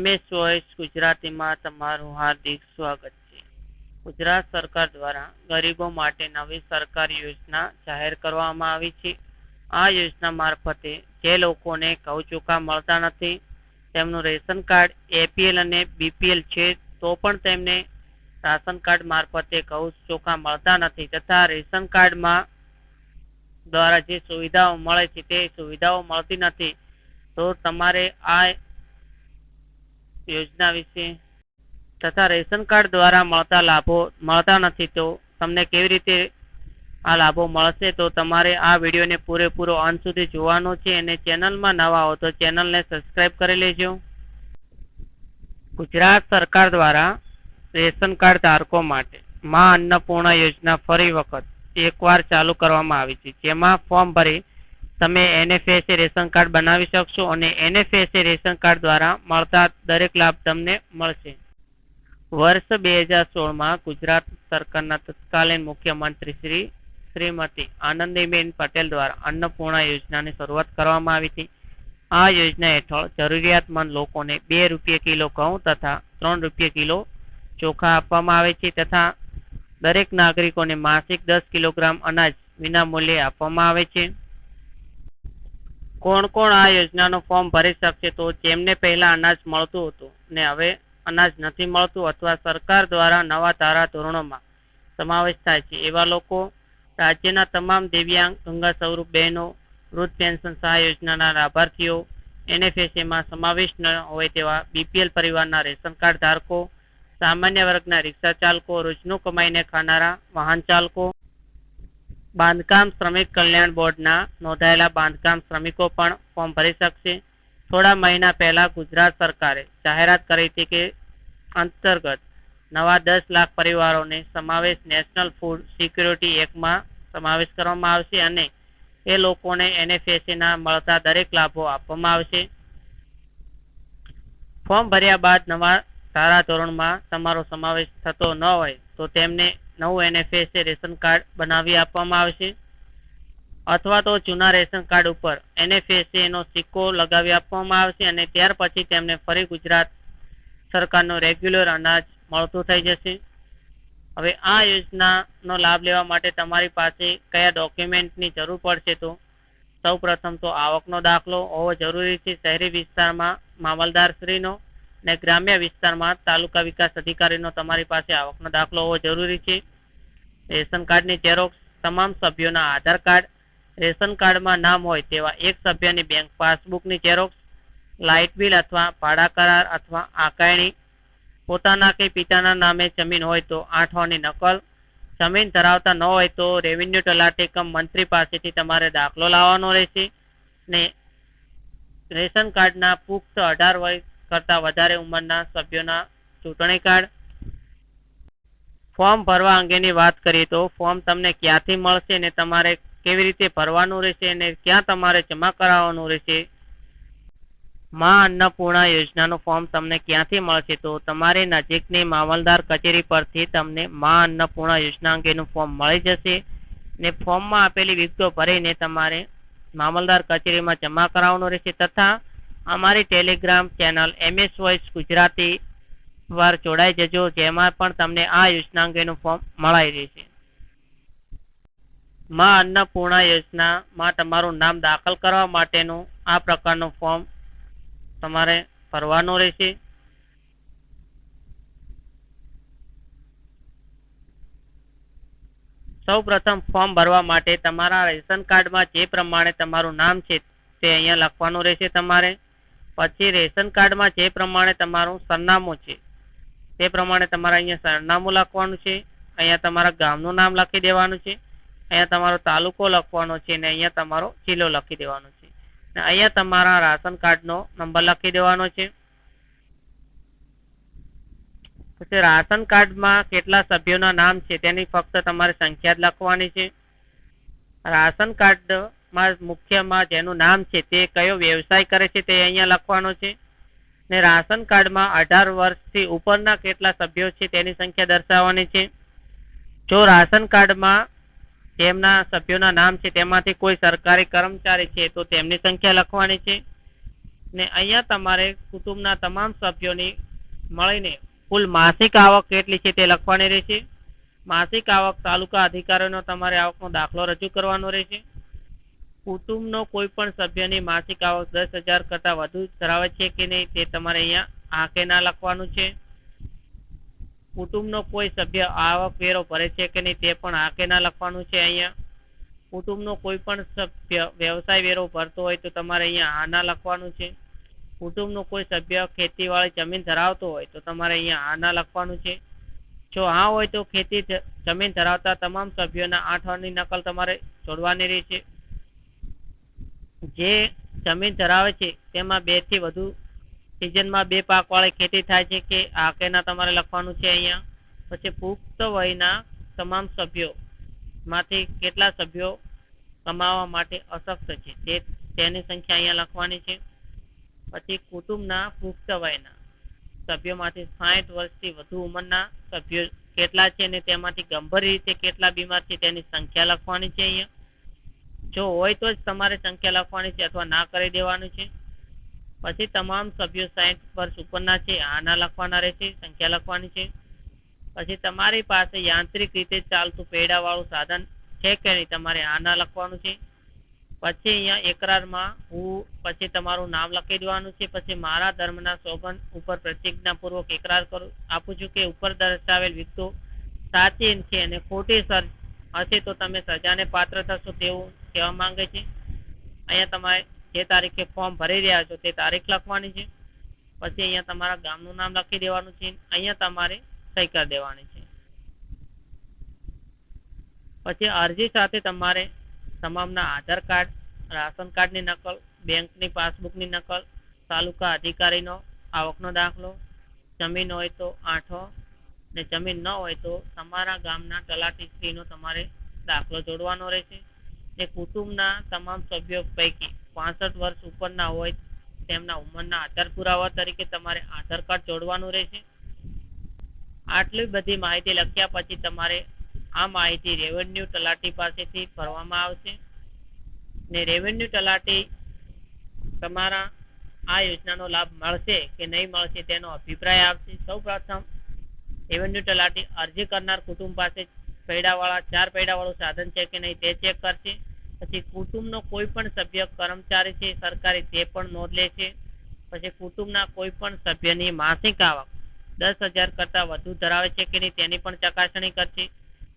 MS voice ગુજરાતીમાં તમારું હાર્દિક સ્વાગત છે. ગુજરાત સરકાર દ્વારા ગરીબો માટે નવી સરકારી યોજના જાહેર કરવામાં આવી છે. આ યોજના મારફતે જે લોકોને ઘઉં ચોખા મળતા નથી, તેમનું રેશન કાર્ડ APL અને BPL છે તો પણ તેમને રાશન કાર્ડ મારફતે ઘઉં ચોખા મળતા નથી તથા રેશન કાર્ડમાં દ્વારા જે સુવિધાઓ મળે છે તે સુવિધાઓ મળતી નથી, તો તમારે આ યોજના વિશે તથા રેશન કાર્ડ દ્વારા મળતા લાભો મળતા નથી તો તમને કેવી રીતે આ લાભો મળશે, તો તમારે આ વિડીયોને પૂરેપૂરો અંત સુધી જોવાનો છે અને ચેનલમાં નવા હો તો ચેનલને સબસ્ક્રાઇબ કરી લેજો. ગુજરાત સરકાર દ્વારા રેશન કાર્ડ ધારકો માટે મા અન્નપૂર્ણા યોજના ફરી વખત એકવાર ચાલુ કરવામાં આવી છે, જેમાં ફોર્મ ભરી તમે NFSA રેશન કાર્ડ બનાવી શકશો અને NFSA રેશન કાર્ડ દ્વારા મળતા દરેક લાભ તમને મળશે. વર્ષ 2016 ગુજરાત સરકારના તત્કાલીન મુખ્યમંત્રી શ્રીમતી આનંદીબેન પટેલ દ્વારા અન્નપૂર્ણા યોજનાની શરૂઆત કરવામાં આવી હતી. આ યોજના હેઠળ જરૂરિયાતમંદ લોકોને ₹2 કિલો ઘઉં તથા ₹3 કિલો ચોખા આપવામાં આવે છે તથા દરેક નાગરિકોને માસિક 10 કિલોગ્રામ અનાજ વિનામૂલ્યે આપવામાં આવે છે. કોણ કોણ આ યોજનાનો ફોર્મ ભરી શકશે, તો જેમને પહેલા અનાજ મળતું હતું ને હવે અનાજ નથી મળતું અથવા સરકાર દ્વારા નવા ધારા ધોરણોમાં સમાવેશ થાય છે એવા લોકો, રાજ્યના તમામ દિવ્યાંગ, ગંગા સ્વરૂપ બહેનો, વૃદ્ધ પેન્શન સહાય યોજનાના લાભાર્થીઓ, NFSAમાં સમાવિષ્ટ ન હોય તેવા BPL પરિવારના રેશન કાર્ડ ધારકો, સામાન્ય વર્ગના રિક્ષા ચાલકો, રોજનું કમાઈને ખાનારા વાહન ચાલકો, બાંધકામ શ્રમિક કલ્યાણ બોર્ડના નોંધાયેલા બાંધકામ શ્રમિકો પણ ફોર્મ ભરી શકશે. થોડા મહિના પહેલા ગુજરાત સરકારે જાહેરાત કરી હતી કે અંતર્ગત નવા 10 લાખ પરિવારોને સમાવેશ નેશનલ ફૂડ સિક્યુરિટી એક્ટમાં સમાવેશ કરવામાં આવશે અને એ લોકોને NFSAના મળતા દરેક લાભો આપવામાં આવશે. ફોર્મ ભર્યા બાદ નવા ધારા ધોરણમાં તમારો સમાવેશ થતો ન હોય તો તેમને નવું NFSA રેશન કાર્ડ બનાવી આપવામાં આવશે અથવા તો જૂના રેશન કાર્ડ ઉપર NFSAનો સિક્કો લગાવી આપવામાં આવશે અને ત્યાર પછી તેમને ફરી ગુજરાત સરકારનું રેગ્યુલર અનાજ મળતું થઈ જશે. હવે આ યોજનાનો લાભ લેવા માટે તમારી પાસે કયા ડોક્યુમેન્ટની જરૂર પડશે, તો સૌપ્રથમ તો આવકનો દાખલો હોવો જરૂરી છે. શહેરી વિસ્તારમાં મામલદારશ્રીનો અને ગ્રામ્ય વિસ્તારમાં તાલુકા વિકાસ અધિકારીનો તમારી પાસે આવકનો દાખલો હોવો જરૂરી છે. રેશન કાર્ડની ઝેરોક્ષ, તમામ સભ્યોના આધાર કાર્ડ, રેશન કાર્ડમાં નામ હોય તેવા એક સભ્યની બેંક પાસબુકની ઝેરોક્ષ, લાઇટ બિલ અથવા ભાડા કરાર અથવા આકારણી, પોતાના કે પિતાના નામે જમીન હોય તો 8 નકલ, જમીન ધરાવતા ન હોય તો રેવન્યુ તલાટી કમ મંત્રી પાસેથી તમારે દાખલો લાવવાનો રહેશે ને રેશન કાર્ડના પુખ્ત 18 વર્ષ કરતા વધારે ઉંમરના સભ્યોના ચૂંટણી કાર્ડ. ફોર્મ ભરવા અંગેની વાત કરીએ તો ફોર્મ તમને ક્યાંથી મળશે અને તમારે કેવી રીતે ભરવાનું રહેશે અને ક્યાં તમારે જમા કરાવવાનું રહેશે. મા અન્નપૂર્ણા યોજનાનું ફોર્મ તમને ક્યાંથી મળશે, તો તમારી નજીકની મામલદાર કચેરી પરથી તમને મા અન્નપૂર્ણા યોજના અંગેનું ફોર્મ મળી જશે ને ફોર્મમાં આપેલી વિગતો ભરીને તમારે મામલદાર કચેરીમાં જમા કરાવવાનું રહેશે તથા અમારી Telegram channel MS voice Gujarati પર જોડાઈ જજો, જેમાં પણ તમને આ યોજના અંગેનું ફોર્મ મળી રહેશે. મા અન્નપૂર્ણા યોજનામાં તમારું નામ દાખલ કરવા માટેનું આ પ્રકારનું ફોર્મ તમારે ભરવાનું રહેશે. સૌપ્રથમ ફોર્મ ભરવા માટે તમારા રેશન કાર્ડમાં જે પ્રમાણે તમારું નામ છે તે અહીંયા લખવાનું રહેશે તમારે. પછી રેશન કાર્ડમાં જે પ્રમાણે તમારું સરનામું છે તે પ્રમાણે તમારે અહીંયા સરનામું લખવાનું છે. અહીંયા તમારા ગામનું નામ લખી દેવાનું છે, અહીંયા તમારો તાલુકો લખવાનો છે અને અહીંયા તમારો જિલ્લો લખી દેવાનો છે. અહીંયા તમારા રાશન કાર્ડનો નંબર લખી દેવાનો છે. પછી રાશન કાર્ડમાં કેટલા સભ્યોના નામ છે તેની ફક્ત તમારે સંખ્યા જ લખવાની છે. રાશન કાર્ડમાં મુખ્યમાં જેનું નામ છે તે કયો વ્યવસાય કરે છે તે અહીંયા લખવાનો છે ને રાશન કાર્ડમાં 18 વર્ષથી ઉપરના કેટલા સભ્યો છે તેની સંખ્યા દર્શાવવાની છે. જો રાશન કાર્ડમાં જેમના સભ્યોના નામ છે તેમાંથી કોઈ સરકારી કર્મચારી છે તો તેમની સંખ્યા લખવાની છે ને અહીંયા તમારે કુટુંબના તમામ સભ્યોની મળીને કુલ માસિક આવક કેટલી છે તે લખવાની રહેશે. માસિક આવક તાલુકા અધિકારીનો તમારે આવકનો દાખલો રજૂ કરવાનો રહેશે. કુટુંબનો કોઈ પણ સભ્યની માસિક આવક 10,000 કરતાં વધુ ધરાવે છે કે નહીં તે તમારે અહીંયા હા કે ના લખવાનું છે. કુટુંબનો કોઈ સભ્ય આવક વેરો ભરે છે કે નહીં તે પણ હા કે ના લખવાનું છે. અહીંયા કુટુંબનો કોઈ પણ સભ્ય વ્યવસાય વેરો ભરતો હોય તો તમારે અહીંયા હા ના લખવાનું છે. કુટુંબનો કોઈ સભ્ય ખેતીવાડી જમીન ધરાવતો હોય તો તમારે અહીંયા હા ના લખવાનું છે. જો હા હોય તો ખેતી જમીન ધરાવતા તમામ સભ્યોના 8 વારની નકલ તમારે જોડવાની રહેશે. જે જમીન ધરાવે છે તેમાં 2 થી વધુ સિઝનમાં 2 પાકવાળી ખેતી થાય છે કે આ કે ના તમારે લખવાનું છે. અહીંયા પછી પુખ્ત વયના તમામ સભ્યો માંથી કેટલા સભ્યો કમાવા માટે અશક્ત છે તેની સંખ્યા અહીંયા લખવાની છે. પછી કુટુંબના પુખ્ત વયના સભ્યોમાંથી 60 વર્ષથી વધુ ઉંમરના સભ્યો કેટલા છે અને તેમાંથી ગંભીર રીતે કેટલા બીમાર છે તેની સંખ્યા લખવાની છે. અહીંયા જો હોય તો જ તમારે સંખ્યા લખવાની છે અથવા ના કરી દેવાનું છે. પછી તમામ સભ્યો 60 વર્ષ ઉપરના છે આ ના લખવાના રહેશે, સંખ્યા લખવાની છે. પછી તમારી પાસે યાંત્રિક રીતે ચાલતું પૈડાવાળું સાધન છે કે નહીં તમારે આ ના લખવાનું છે. પછી અહીંયા એકરારમાં હું પછી તમારું નામ લખી દેવાનું છે. પછી મારા ધર્મના સોગંદ ઉપર પ્રતિજ્ઞાપૂર્વક એકરાર આપું છું કે ઉપર દર્શાવેલ વિગતો સાચી છે અને ખોટી હશે તો તમે સજાને પાત્ર થશો તેવું કહેવા માંગે છે. અહીંયા તમારે જે તારીખે ફોર્મ ભરી રહ્યા છો તે તારીખ લખવાની છે. પછી અહીંયા તમારા ગામનું નામ લખી દેવાનું છે. અહીંયા તમારે સહી કરી દેવાની છે. પછી અરજી સાથે તમારે તમામના આધાર કાર્ડ, રાશન કાર્ડની નકલ, બેંકની પાસબુકની નકલ, તાલુકા અધિકારીનો આવકનો દાખલો, જમીન હોય તો 8 ને જમીન ન હોય તો તમારા ગામના તલાટીશ્રીનો તમારે દાખલો જોડવાનો રહેશે. ને કુટુંબના તમામ સભ્યો પૈકી 65 વર્ષ ઉપરના હોય તેમના ઉંમરના આધાર પુરાવા તરીકે તમારે આધાર કાર્ડ જોડવાનું રહેશે. આટલી બધી માહિતી લખ્યા પછી તમારે આ માહિતી રેવન્યુ તલાટી પાસેથી ભરવામાં આવશે ને રેવન્યુ તલાટી તમારા આ યોજનાનો લાભ મળશે કે નહીં મળશે તેનો અભિપ્રાય આપશે. સૌપ્રથમ રેવન્યુ તલાટી અરજી કરનાર કુટુંબ પાસે 4 પૈડાવાળું સાધન છે કે નહીં તે ચેક કરશે. પછી કુટુંબનો કોઈ પણ સભ્ય કર્મચારી છે સરકારી તે પણ નોંધ લેશે. પછી કુટુંબના કોઈ પણ સભ્યની માસિક આવક 10,000 કરતાં વધુ ધરાવે છે કે નહીં તેની પણ ચકાસણી કરશે.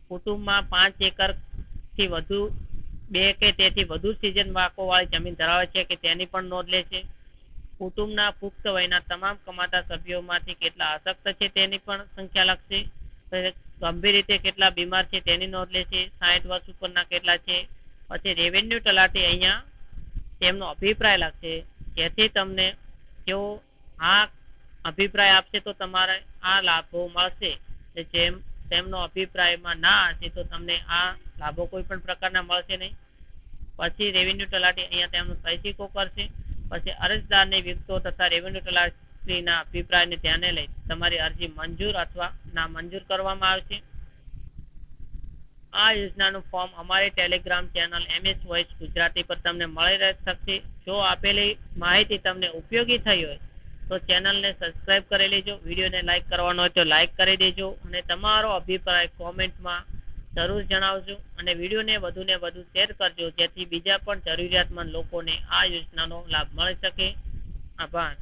કુટુંબમાં 5 એકરથી વધુ 2 કે તેથી વધુ સિઝન પાકોવાળી જમીન ધરાવે છે કે તેની પણ નોંધ લેશે. કુટુંબના પુખ્ત વયના તમામ કમાતા સભ્યોમાંથી કેટલા અશક્ત છે તેની પણ સંખ્યા લખશે. ગંભીર રીતે કેટલા બીમાર છે તેની નોંધ લેશે. 60 વર્ષ ઉપરના કેટલા છે. પછી રેવન્યુ તલાટી અહીંયા તેમનો અભિપ્રાય લખશે. જેથી તમને જો આ અભિપ્રાય આપશે તો તમારે આ લાભો મળશે. જેમ તેમનો અભિપ્રાયમાં ના હશે તો તમને આ લાભો કોઈ પણ પ્રકારના મળશે નહીં. પછી રેવન્યુ તલાટી અહીંયા તેમનો સહી સિક્કો કરશે. પછી અરજદારની વિગતો તથા રેવન્યુ તલાટીના અભિપ્રાયને ધ્યાને લઈ તમારી અરજી મંજૂર અથવા ના મંજૂર કરવામાં આવશે. આ યોજનાનું ફોર્મ અમારી Telegram channel MS voice Gujarati પર તમને મળી શકશે. જો આપેલી માહિતી તમને ઉપયોગી થઈ હોય તો ચેનલને સબસ્ક્રાઇબ કરી લેજો. વિડીયોને લાઇક કરવાનો હોય તો લાઇક કરી દેજો અને તમારો અભિપ્રાય કોમેન્ટમાં જરૂર જણાવજો અને વિડીયોને વધુ શેર કરજો જેથી બીજા પણ જરૂરિયાતમંદ લોકોને આ યોજનાનો લાભ મળી શકે. આભાર.